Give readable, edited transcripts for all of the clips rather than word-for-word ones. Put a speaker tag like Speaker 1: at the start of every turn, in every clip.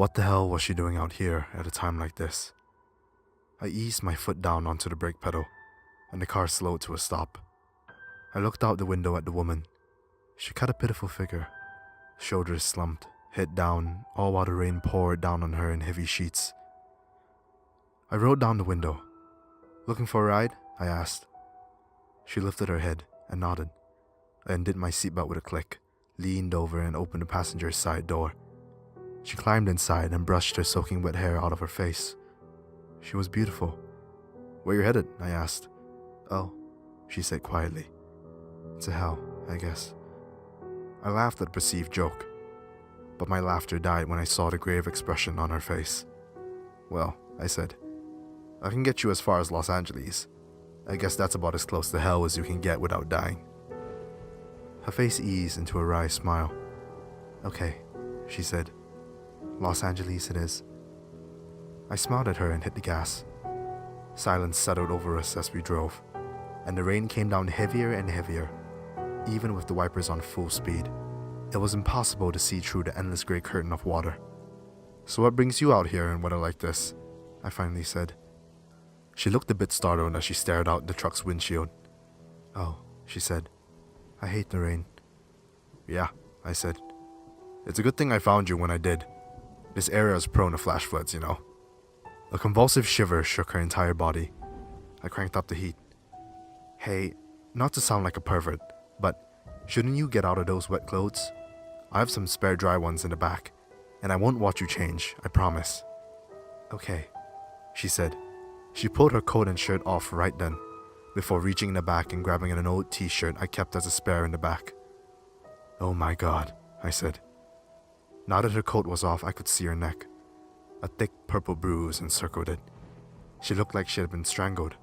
Speaker 1: What the hell was she doing out here at a time like this? I eased my foot down onto the brake pedal, and the car slowed to a stop. I looked out the window at the woman. She cut a pitiful figure, shoulders slumped, head down, all while the rain poured down on her in heavy sheets. I rolled down the window. "Looking for a ride?" I asked. She lifted her head and nodded. I undid my seatbelt with a click, leaned over and opened the passenger's side door. She climbed inside and brushed her soaking wet hair out of her face. She was beautiful. "Where you headed?" I asked. "Oh," she said quietly. "To hell, I guess." I laughed at the perceived joke, but my laughter died when I saw the grave expression on her face. "Well," I said, "I can get you as far as Los Angeles. I guess that's about as close to hell as you can get without dying." Her face eased into a wry smile. "Okay," she said. "Los Angeles it is." I smiled at her and hit the gas. Silence settled over us as we drove, and the rain came down heavier and heavier, even with the wipers on full speed. It was impossible to see through the endless gray curtain of water. "So what brings you out here in weather like this?" I finally said. She looked a bit startled as she stared out the truck's windshield. "Oh," she said, "I hate the rain." "Yeah," I said. "It's a good thing I found you when I did. This area is prone to flash floods, you know." A convulsive shiver shook her entire body. I cranked up the heat. "Hey, not to sound like a pervert, but shouldn't you get out of those wet clothes? I have some spare dry ones in the back, and I won't watch you change, I promise." "Okay," she said. She pulled her coat and shirt off right then, before reaching in the back and grabbing an old t-shirt I kept as a spare in the back. "Oh my God," I said. Now that her coat was off, I could see her neck. A thick purple bruise encircled it. She looked like she had been strangled.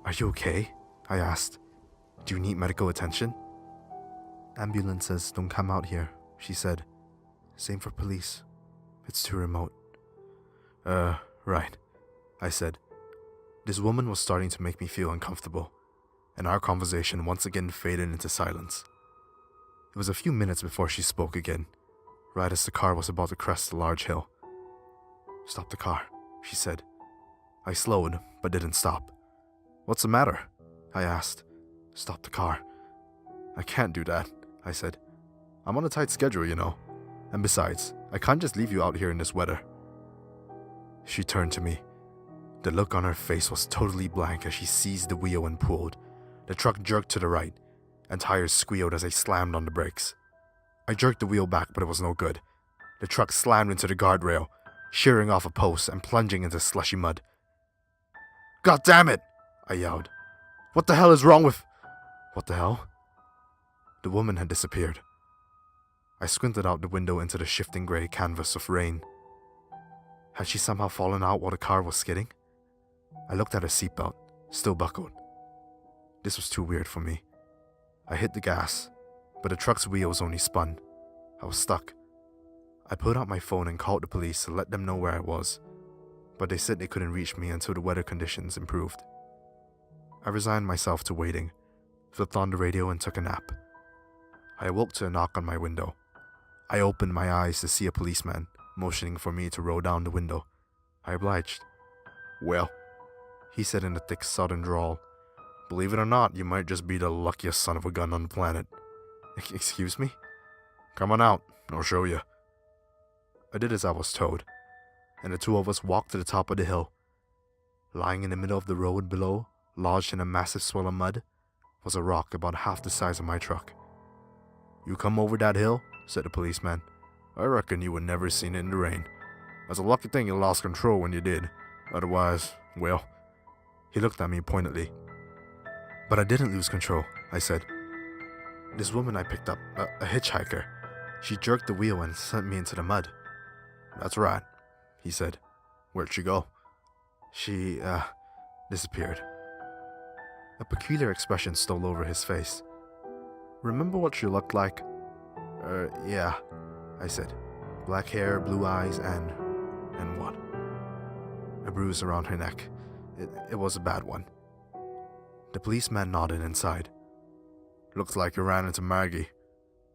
Speaker 1: "Are you okay?" I asked. "Do you need medical attention?" "Ambulances don't come out here," she said. "Same for police. It's too remote." Right," I said. This woman was starting to make me feel uncomfortable, and our conversation once again faded into silence. It was a few minutes before she spoke again, right as the car was about to crest a large hill. "Stop the car," she said. I slowed, but didn't stop. "What's the matter?" I asked. "Stop the car." "I can't do that," I said. "I'm on a tight schedule, you know. And besides, I can't just leave you out here in this weather." She turned to me. The look on her face was totally blank as she seized the wheel and pulled. The truck jerked to the right, and tires squealed as I slammed on the brakes. I jerked the wheel back, but it was no good. The truck slammed into the guardrail, shearing off a post and plunging into slushy mud. "God damn it!" I yelled. "What the hell is wrong with—" "What the hell?" The woman had disappeared. I squinted out the window into the shifting gray canvas of rain. Had she somehow fallen out while the car was skidding? I looked at her seatbelt, still buckled. This was too weird for me. I hit the gas, but the truck's wheels only spun. I was stuck. I pulled out my phone and called the police to let them know where I was, but they said they couldn't reach me until the weather conditions improved. I resigned myself to waiting, flipped on the radio and took a nap. I awoke to a knock on my window. I opened my eyes to see a policeman, motioning for me to roll down the window. I obliged. "Well," he said in a thick southern drawl, "believe it or not, you might just be the luckiest son of a gun on the planet." "Excuse me?" "Come on out, I'll show you." I did as I was told, and the two of us walked to the top of the hill. Lying in the middle of the road below, lodged in a massive swell of mud, was a rock about half the size of my truck. "You come over that hill?" said the policeman. "I reckon you would never seen it in the rain. That's a lucky thing you lost control when you did. Otherwise, well..." He looked at me pointedly. "But I didn't lose control," I said. "This woman I picked up, a hitchhiker, she jerked the wheel and sent me into the mud." "That's right," he said. "Where'd she go?" She disappeared." A peculiar expression stole over his face. "Remember what she looked like?" Yeah," I said. "Black hair, blue eyes, and what?" "A bruise around her neck. It was a bad one." The policeman nodded inside. "Looks like you ran into Maggie.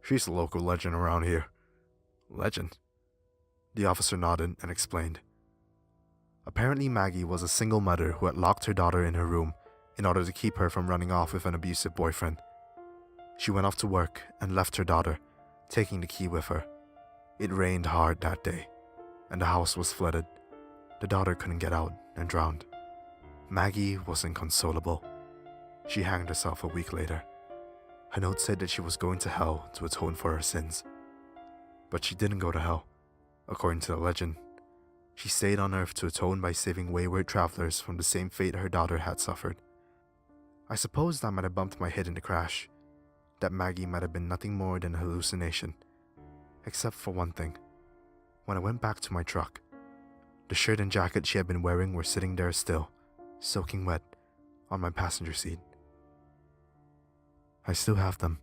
Speaker 1: She's a local legend around here." "Legend?" The officer nodded and explained. Apparently, Maggie was a single mother who had locked her daughter in her room in order to keep her from running off with an abusive boyfriend. She went off to work and left her daughter, taking the key with her. It rained hard that day, and the house was flooded. The daughter couldn't get out and drowned. Maggie was inconsolable. She hanged herself a week later. Her note said that she was going to hell to atone for her sins. But she didn't go to hell, according to the legend. She stayed on Earth to atone by saving wayward travelers from the same fate her daughter had suffered. I suppose that might have bumped my head in the crash, that Maggie might have been nothing more than a hallucination. Except for one thing. When I went back to my truck, the shirt and jacket she had been wearing were sitting there still, soaking wet, on my passenger seat. I still have them.